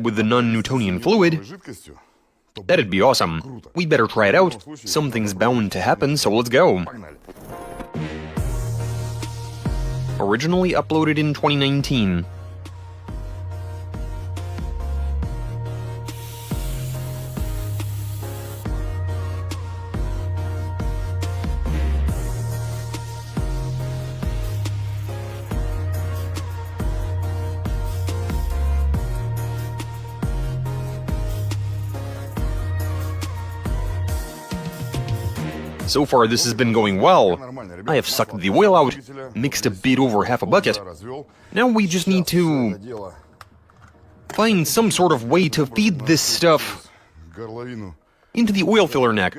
with the non-Newtonian fluid, that'd be awesome. We better try it out. Something's bound to happen, so let's go. Originally uploaded in 2019. So far this has been going well. I have sucked the oil out, mixed a bit over half a bucket. Now we just need to find some sort of way to feed this stuff into the oil filler neck.